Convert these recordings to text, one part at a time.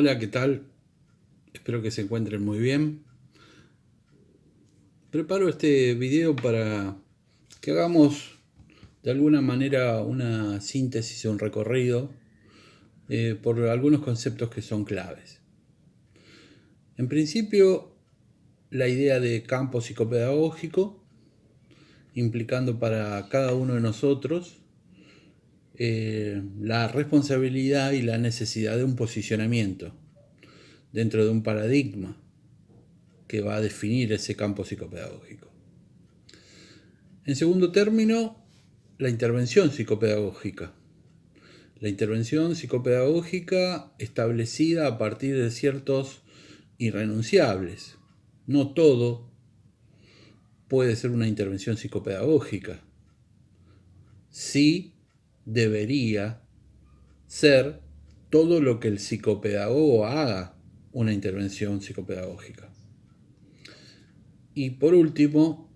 Hola, ¿qué tal? Espero que se encuentren muy bien. Preparo este video para que hagamos de alguna manera una síntesis o un recorrido por algunos conceptos que son claves. En principio, la idea de campo psicopedagógico, implicando para cada uno de nosotros la responsabilidad y la necesidad de un posicionamiento dentro de un paradigma que va a definir ese campo psicopedagógico. En segundo término, la intervención psicopedagógica. La intervención psicopedagógica establecida a partir de ciertos irrenunciables. No todo puede ser una intervención psicopedagógica. Sí debería ser todo lo que el psicopedagogo haga una intervención psicopedagógica. Y por último,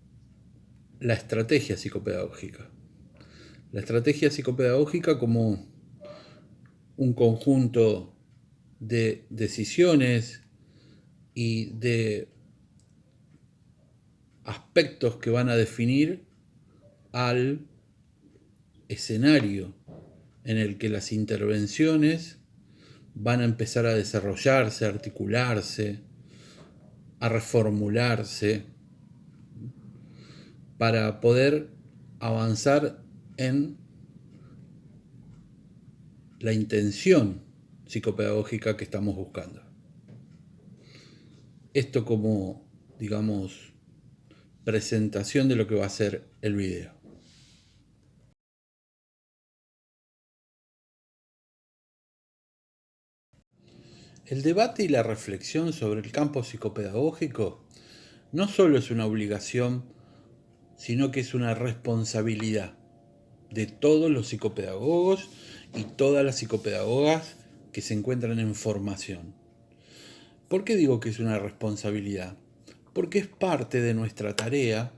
la estrategia psicopedagógica. La estrategia psicopedagógica como un conjunto de decisiones y de aspectos que van a definir al escenario en el que las intervenciones van a empezar a desarrollarse, a articularse, a reformularse para poder avanzar en la intención psicopedagógica que estamos buscando. Esto como, digamos, presentación de lo que va a ser el video. El debate y la reflexión sobre el campo psicopedagógico no solo es una obligación, sino que es una responsabilidad de todos los psicopedagogos y todas las psicopedagogas que se encuentran en formación. ¿Por qué digo que es una responsabilidad? Porque es parte de nuestra tarea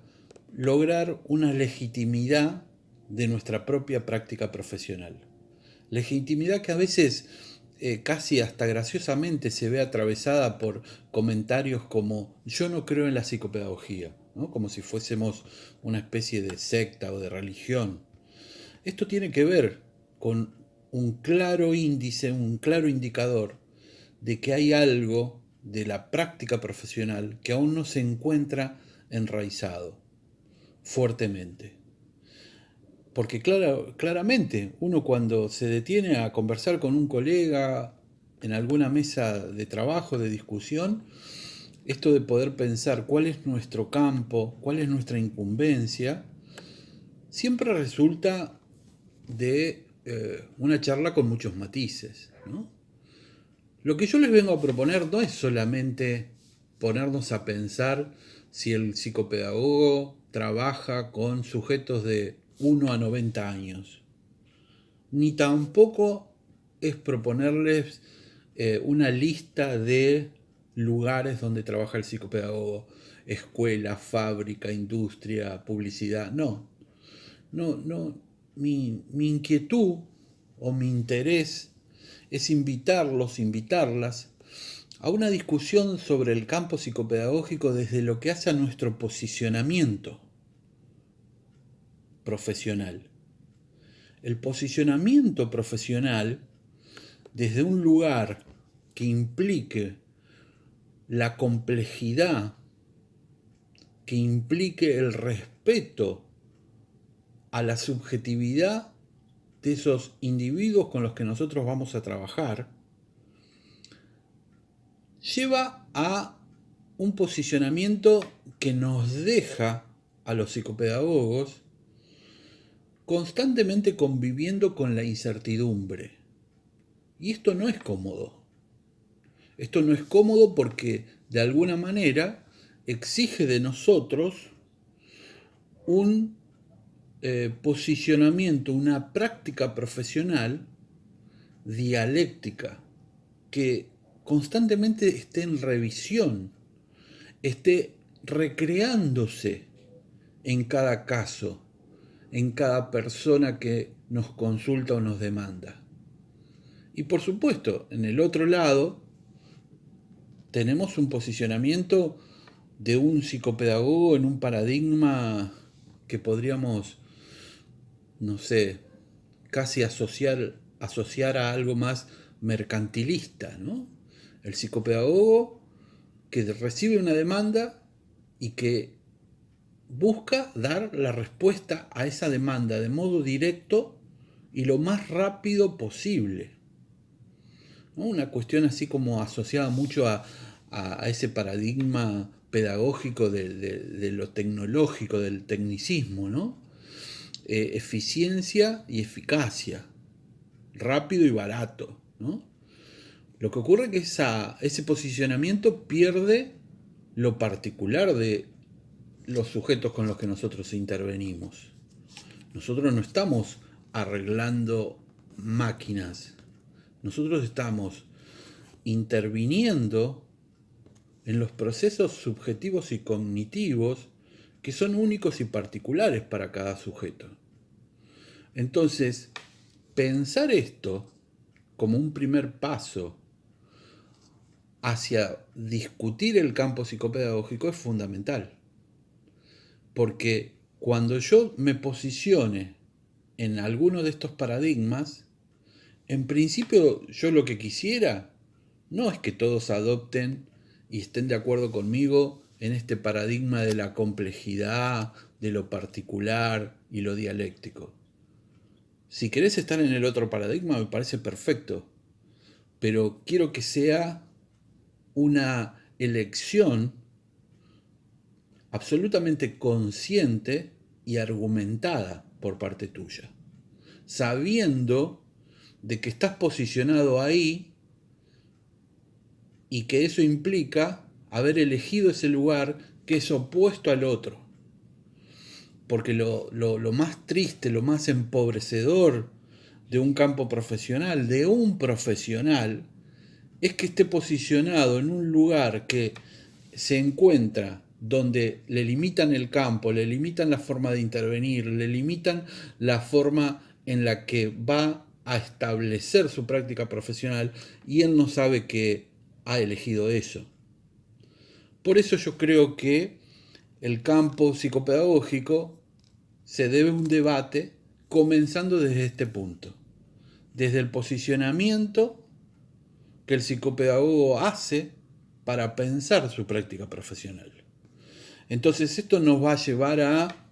lograr una legitimidad de nuestra propia práctica profesional. Legitimidad que a veces casi hasta graciosamente se ve atravesada por comentarios como yo no creo en la psicopedagogía, ¿no? Como si fuésemos una especie de secta o de religión. Esto tiene que ver con un claro índice, un claro indicador de que hay algo de la práctica profesional que aún no se encuentra enraizado fuertemente. Porque claramente uno cuando se detiene a conversar con un colega en alguna mesa de trabajo, de discusión, esto de poder pensar cuál es nuestro campo, cuál es nuestra incumbencia, siempre resulta de una charla con muchos matices, ¿no? Lo que yo les vengo a proponer no es solamente ponernos a pensar si el psicopedagogo trabaja con sujetos de 1 a 90 años, ni tampoco es proponerles una lista de lugares donde trabaja el psicopedagogo, escuela, fábrica, industria, publicidad. No. Mi inquietud o mi interés es invitarlas a una discusión sobre el campo psicopedagógico desde lo que hace a nuestro posicionamiento profesional. El posicionamiento profesional desde un lugar que implique la complejidad, que implique el respeto a la subjetividad de esos individuos con los que nosotros vamos a trabajar, lleva a un posicionamiento que nos deja a los psicopedagogos constantemente conviviendo con la incertidumbre. Y esto no es cómodo. Esto no es cómodo porque de alguna manera exige de nosotros un posicionamiento, una práctica profesional dialéctica que constantemente esté en revisión, esté recreándose en cada caso, en cada persona que nos consulta o nos demanda. Y por supuesto, en el otro lado, tenemos un posicionamiento de un psicopedagogo en un paradigma que podríamos, no sé, casi asociar a algo más mercantilista, ¿no? El psicopedagogo que recibe una demanda y que busca dar la respuesta a esa demanda de modo directo y lo más rápido posible, ¿no? Una cuestión así como asociada mucho a ese paradigma pedagógico de lo tecnológico, del tecnicismo, ¿no? Eficiencia y eficacia, rápido y barato, ¿no? Lo que ocurre es que ese posicionamiento pierde lo particular de los sujetos con los que nosotros intervenimos. Nosotros no estamos arreglando máquinas, nosotros estamos interviniendo en los procesos subjetivos y cognitivos que son únicos y particulares para cada sujeto. Entonces, pensar esto como un primer paso hacia discutir el campo psicopedagógico es fundamental. Porque cuando yo me posicione en alguno de estos paradigmas, en principio yo lo que quisiera no es que todos adopten y estén de acuerdo conmigo en este paradigma de la complejidad, de lo particular y lo dialéctico. Si querés estar en el otro paradigma me parece perfecto, pero quiero que sea una elección absolutamente consciente y argumentada por parte tuya, sabiendo de que estás posicionado ahí y que eso implica haber elegido ese lugar que es opuesto al otro. Porque lo más triste, lo más empobrecedor de un campo profesional, de un profesional, es que esté posicionado en un lugar que se encuentra donde le limitan el campo, le limitan la forma de intervenir, le limitan la forma en la que va a establecer su práctica profesional y él no sabe que ha elegido eso. Por eso yo creo que el campo psicopedagógico se debe a un debate comenzando desde este punto, desde el posicionamiento que el psicopedagogo hace para pensar su práctica profesional. Entonces esto nos va a llevar a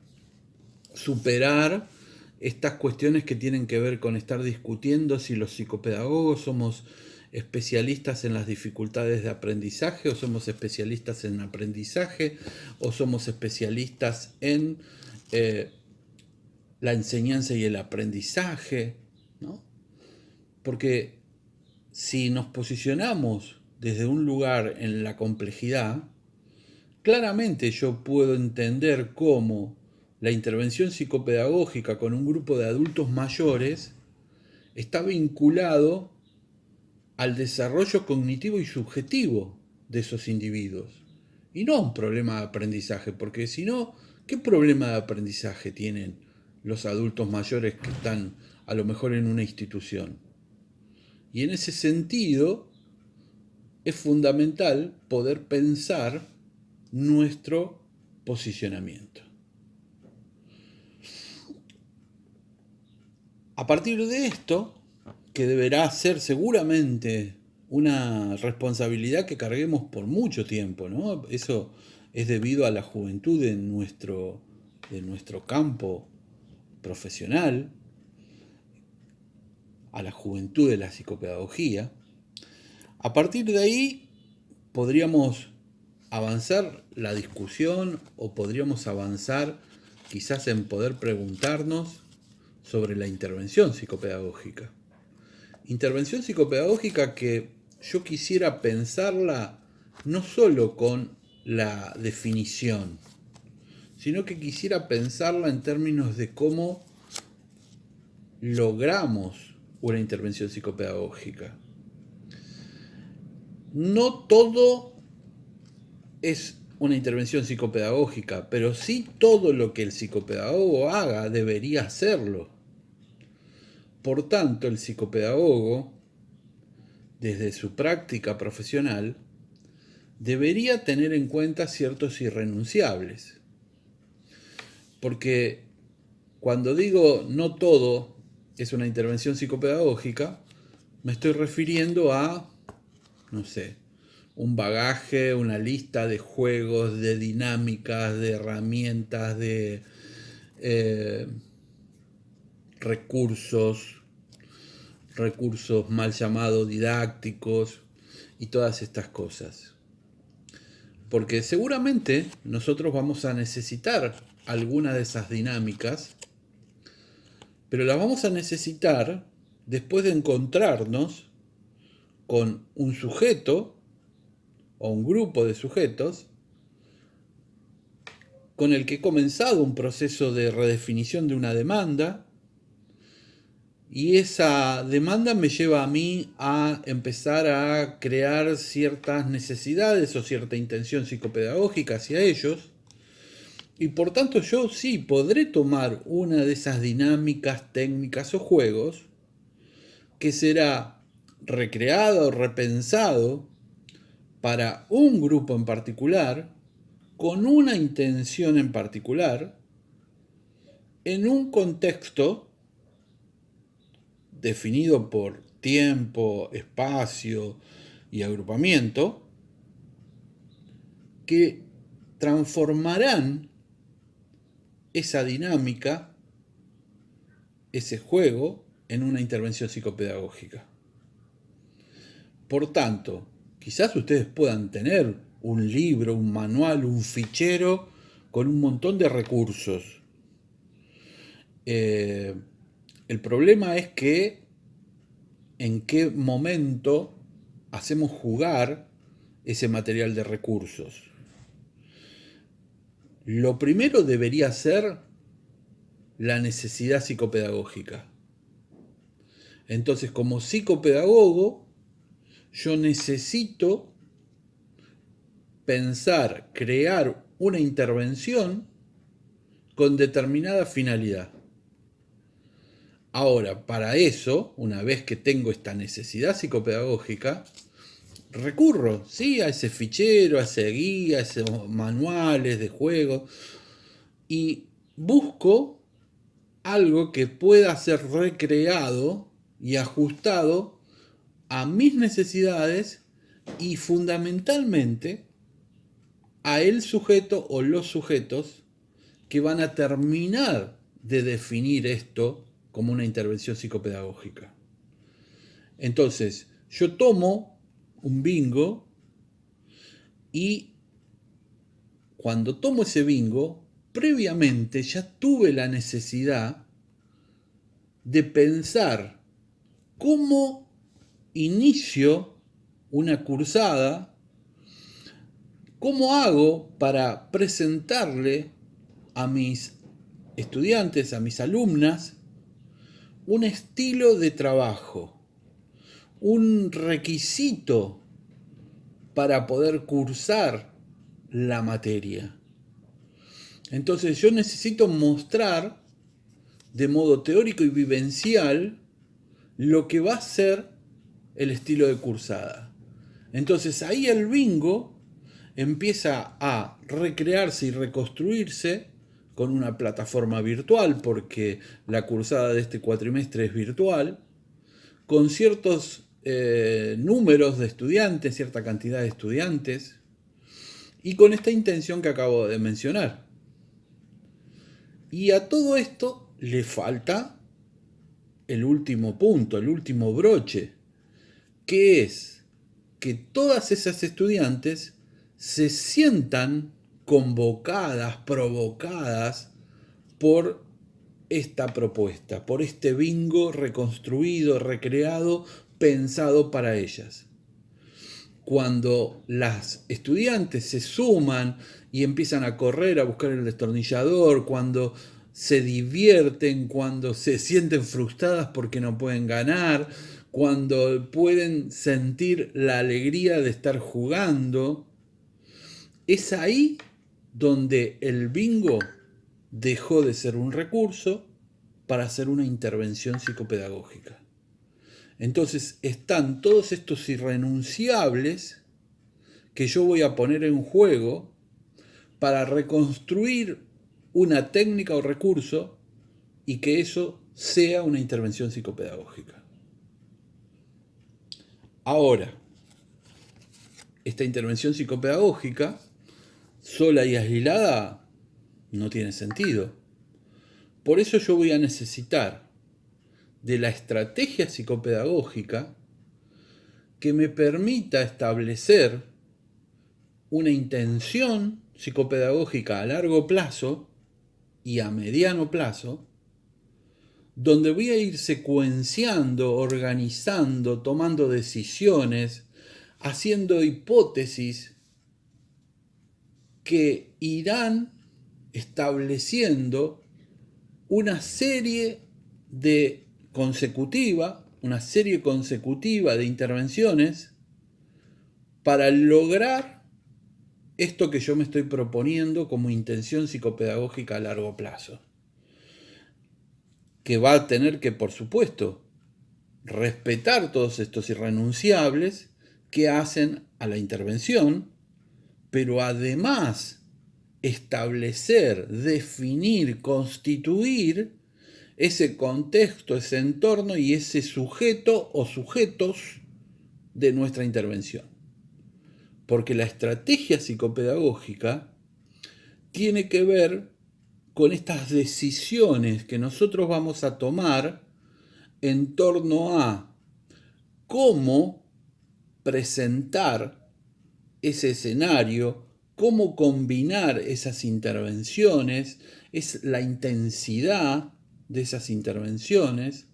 superar estas cuestiones que tienen que ver con estar discutiendo si los psicopedagogos somos especialistas en las dificultades de aprendizaje o somos especialistas en aprendizaje o somos especialistas en la enseñanza y el aprendizaje, ¿no? Porque si nos posicionamos desde un lugar en la complejidad, claramente yo puedo entender cómo la intervención psicopedagógica con un grupo de adultos mayores está vinculado al desarrollo cognitivo y subjetivo de esos individuos. Y no a un problema de aprendizaje, porque si no, ¿qué problema de aprendizaje tienen los adultos mayores que están a lo mejor en una institución? Y en ese sentido, es fundamental poder pensar nuestro posicionamiento. A partir de esto, que deberá ser seguramente una responsabilidad que carguemos por mucho tiempo, ¿no? Eso es debido a la juventud de nuestro campo profesional, a la juventud de la psicopedagogía. A partir de ahí podríamos avanzar la discusión o podríamos avanzar quizás en poder preguntarnos sobre la intervención psicopedagógica. Intervención psicopedagógica que yo quisiera pensarla no solo con la definición, sino que quisiera pensarla en términos de cómo logramos una intervención psicopedagógica. No todo es una intervención psicopedagógica, pero sí todo lo que el psicopedagogo haga debería hacerlo. Por tanto, el psicopedagogo, desde su práctica profesional, debería tener en cuenta ciertos irrenunciables. Porque cuando digo no todo es una intervención psicopedagógica, me estoy refiriendo a, no sé, un bagaje, una lista de juegos, de dinámicas, de herramientas, de recursos mal llamados didácticos y todas estas cosas. Porque seguramente nosotros vamos a necesitar alguna de esas dinámicas, pero las vamos a necesitar después de encontrarnos con un sujeto o un grupo de sujetos con el que he comenzado un proceso de redefinición de una demanda, y esa demanda me lleva a mí a empezar a crear ciertas necesidades o cierta intención psicopedagógica hacia ellos, y por tanto yo sí podré tomar una de esas dinámicas, técnicas o juegos que será recreado o repensado para un grupo en particular, con una intención en particular, en un contexto definido por tiempo, espacio y agrupamiento, que transformarán esa dinámica, ese juego, en una intervención psicopedagógica. Por tanto, quizás ustedes puedan tener un libro, un manual, un fichero con un montón de recursos. El problema es que en qué momento hacemos jugar ese material de recursos. Lo primero debería ser la necesidad psicopedagógica. Entonces, como psicopedagogo, yo necesito pensar, crear una intervención con determinada finalidad. Ahora, para eso, una vez que tengo esta necesidad psicopedagógica, recurro, sí, a ese fichero, a ese guía, a esos manuales de juego, y busco algo que pueda ser recreado y ajustado a mis necesidades y fundamentalmente a el sujeto o los sujetos que van a terminar de definir esto como una intervención psicopedagógica. Entonces, yo tomo un bingo y cuando tomo ese bingo, previamente ya tuve la necesidad de pensar cómo inicio una cursada, cómo hago para presentarle a mis estudiantes, a mis alumnas, un estilo de trabajo, un requisito para poder cursar la materia. Entonces yo necesito mostrar de modo teórico y vivencial lo que va a ser el estilo de cursada. Entonces ahí el bingo empieza a recrearse y reconstruirse con una plataforma virtual, porque la cursada de este cuatrimestre es virtual, con ciertos números de estudiantes, cierta cantidad de estudiantes, y con esta intención que acabo de mencionar. Y a todo esto le falta el último punto, el último broche, que es que todas esas estudiantes se sientan convocadas, provocadas por esta propuesta, por este bingo reconstruido, recreado, pensado para ellas. Cuando las estudiantes se suman y empiezan a correr a buscar el destornillador, cuando se divierten, cuando se sienten frustradas porque no pueden ganar, cuando pueden sentir la alegría de estar jugando, es ahí donde el bingo dejó de ser un recurso para ser una intervención psicopedagógica. Entonces están todos estos irrenunciables que yo voy a poner en juego para reconstruir una técnica o recurso y que eso sea una intervención psicopedagógica. Ahora, esta intervención psicopedagógica, sola y aislada, no tiene sentido. Por eso yo voy a necesitar de la estrategia psicopedagógica que me permita establecer una intención psicopedagógica a largo plazo y a mediano plazo, donde voy a ir secuenciando, organizando, tomando decisiones, haciendo hipótesis que irán estableciendo una serie consecutiva de intervenciones para lograr esto que yo me estoy proponiendo como intención psicopedagógica a largo plazo, que va a tener que, por supuesto, respetar todos estos irrenunciables que hacen a la intervención, pero además establecer, definir, constituir ese contexto, ese entorno y ese sujeto o sujetos de nuestra intervención. Porque la estrategia psicopedagógica tiene que ver con estas decisiones que nosotros vamos a tomar en torno a cómo presentar ese escenario, cómo combinar esas intervenciones, es la intensidad de esas intervenciones,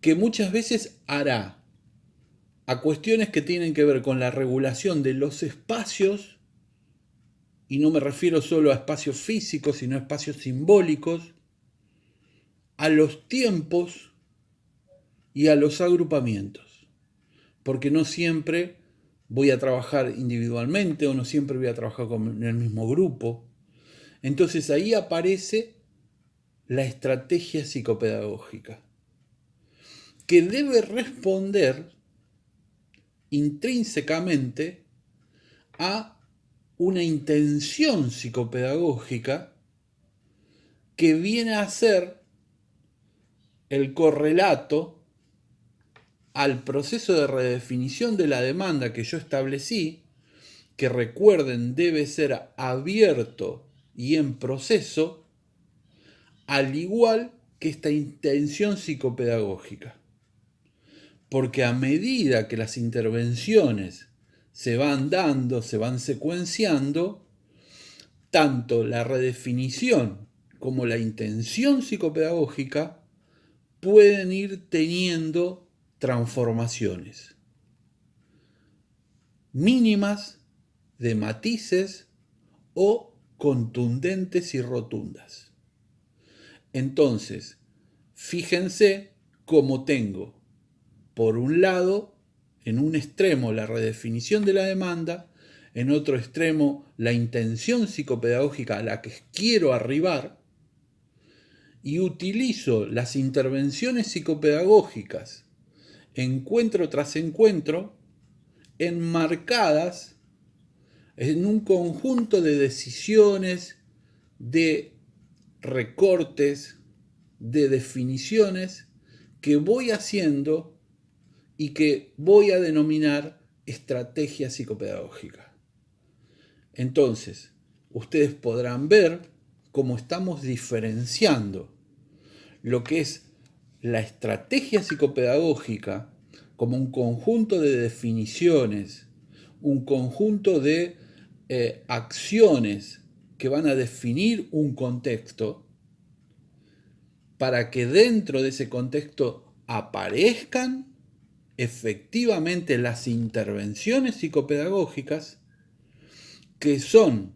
que muchas veces hará a cuestiones que tienen que ver con la regulación de los espacios, y no me refiero solo a espacios físicos, sino a espacios simbólicos, a los tiempos y a los agrupamientos, porque no siempre voy a trabajar individualmente o no siempre voy a trabajar en el mismo grupo. Entonces ahí aparece la estrategia psicopedagógica, que debe responder intrínsecamente a una intención psicopedagógica que viene a ser el correlato al proceso de redefinición de la demanda que yo establecí, que recuerden debe ser abierto y en proceso, al igual que esta intención psicopedagógica. Porque a medida que las intervenciones se van dando, se van secuenciando, tanto la redefinición como la intención psicopedagógica pueden ir teniendo transformaciones mínimas, de matices o contundentes y rotundas. Entonces, fíjense cómo tengo, por un lado, en un extremo la redefinición de la demanda, en otro extremo la intención psicopedagógica a la que quiero arribar, y utilizo las intervenciones psicopedagógicas, encuentro tras encuentro, enmarcadas en un conjunto de decisiones, de recortes, de definiciones que voy haciendo y que voy a denominar estrategia psicopedagógica. Entonces, ustedes podrán ver cómo estamos diferenciando lo que es la estrategia psicopedagógica como un conjunto de definiciones, un conjunto de acciones que van a definir un contexto para que dentro de ese contexto aparezcan efectivamente las intervenciones psicopedagógicas que son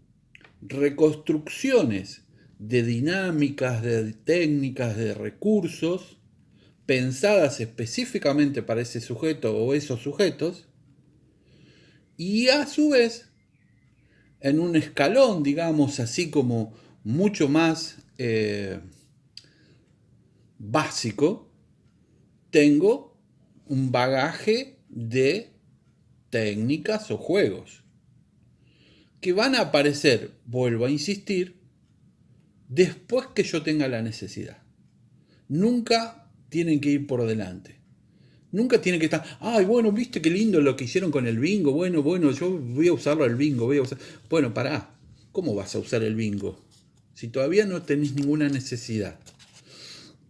reconstrucciones de dinámicas, de técnicas, de recursos pensadas específicamente para ese sujeto o esos sujetos, y a su vez en un escalón, digamos, así como mucho más básico, tengo un bagaje de técnicas o juegos. que van a aparecer, vuelvo a insistir, después que yo tenga la necesidad. Nunca tienen que ir por delante. Nunca tiene que estar, ay, bueno, viste qué lindo lo que hicieron con el bingo, bueno, yo voy a usarlo el bingo, voy a usar. Bueno, pará, ¿cómo vas a usar el bingo? Si todavía no tenés ninguna necesidad.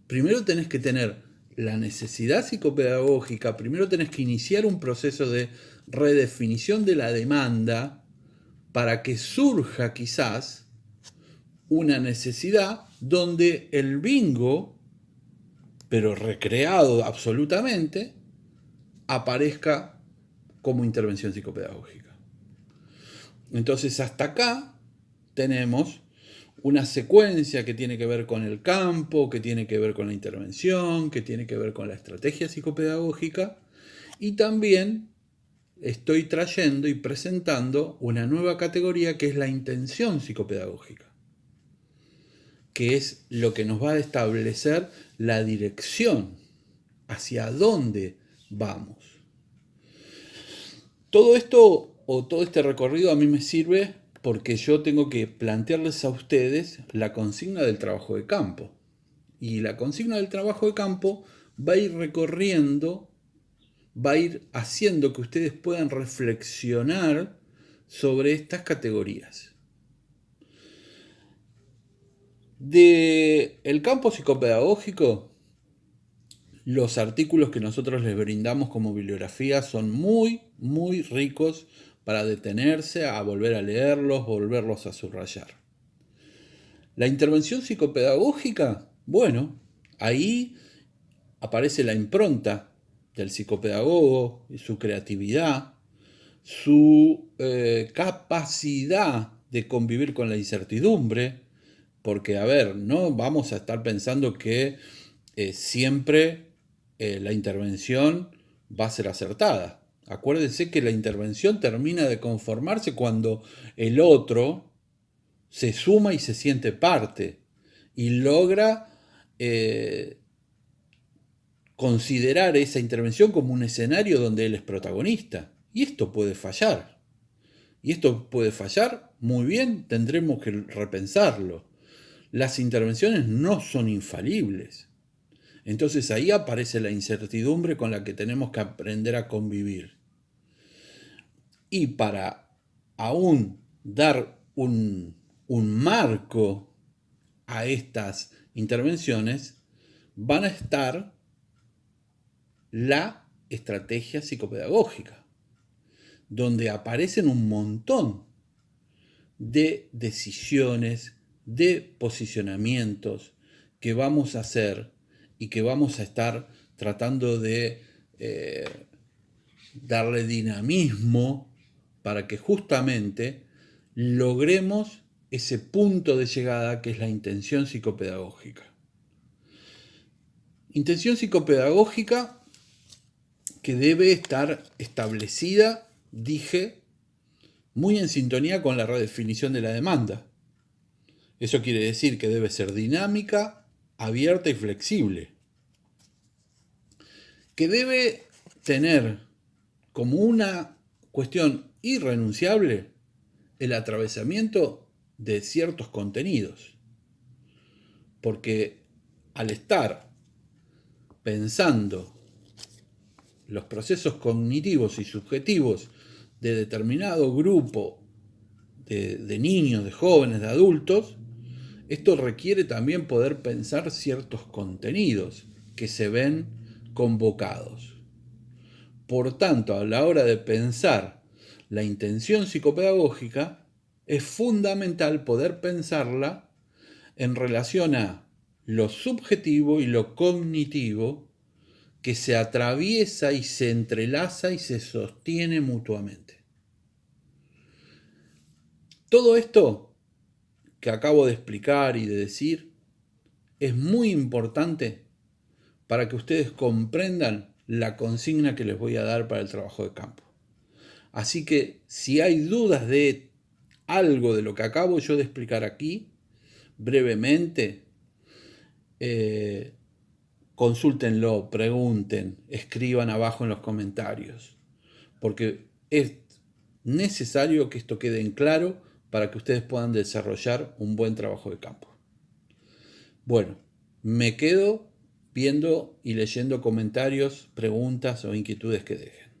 Primero tenés que tener la necesidad psicopedagógica, primero tenés que iniciar un proceso de redefinición de la demanda para que surja quizás una necesidad donde el bingo, pero recreado absolutamente, aparezca como intervención psicopedagógica. Entonces hasta acá tenemos una secuencia que tiene que ver con el campo, que tiene que ver con la intervención, que tiene que ver con la estrategia psicopedagógica, y también estoy trayendo y presentando una nueva categoría que es la intención psicopedagógica, que es lo que nos va a establecer la dirección hacia dónde vamos. Todo esto o todo este recorrido a mí me sirve porque yo tengo que plantearles a ustedes la consigna del trabajo de campo. Y la consigna del trabajo de campo va a ir recorriendo, va a ir haciendo que ustedes puedan reflexionar sobre estas categorías. Del campo psicopedagógico, los artículos que nosotros les brindamos como bibliografía son muy, muy ricos para detenerse, a volver a leerlos, volverlos a subrayar. La intervención psicopedagógica, bueno, ahí aparece la impronta del psicopedagogo y su creatividad, su capacidad de convivir con la incertidumbre, porque, a ver, no vamos a estar pensando que siempre la intervención va a ser acertada. Acuérdense que la intervención termina de conformarse cuando el otro se suma y se siente parte y logra considerar esa intervención como un escenario donde él es protagonista. Y esto puede fallar. Y esto puede fallar muy bien, tendremos que repensarlo. Las intervenciones no son infalibles. Entonces ahí aparece la incertidumbre con la que tenemos que aprender a convivir. Y para aún dar un marco a estas intervenciones, van a estar la estrategia psicopedagógica, donde aparecen un montón de decisiones, de posicionamientos que vamos a hacer y que vamos a estar tratando de darle dinamismo para que justamente logremos ese punto de llegada que es la intención psicopedagógica. Intención psicopedagógica que debe estar establecida, dije, muy en sintonía con la redefinición de la demanda. Eso quiere decir que debe ser dinámica, abierta y flexible. Que debe tener como una cuestión irrenunciable el atravesamiento de ciertos contenidos. Porque al estar pensando los procesos cognitivos y subjetivos de determinado grupo de niños, de jóvenes, de adultos, esto requiere también poder pensar ciertos contenidos que se ven convocados. Por tanto, a la hora de pensar la intención psicopedagógica, es fundamental poder pensarla en relación a lo subjetivo y lo cognitivo que se atraviesa y se entrelaza y se sostiene mutuamente. Todo esto que acabo de explicar y de decir es muy importante para que ustedes comprendan la consigna que les voy a dar para el trabajo de campo. Así que si hay dudas de algo de lo que acabo yo de explicar aquí, brevemente, consúltenlo, pregunten, escriban abajo en los comentarios, porque es necesario que esto quede en claro para que ustedes puedan desarrollar un buen trabajo de campo. Bueno, me quedo viendo y leyendo comentarios, preguntas o inquietudes que dejen.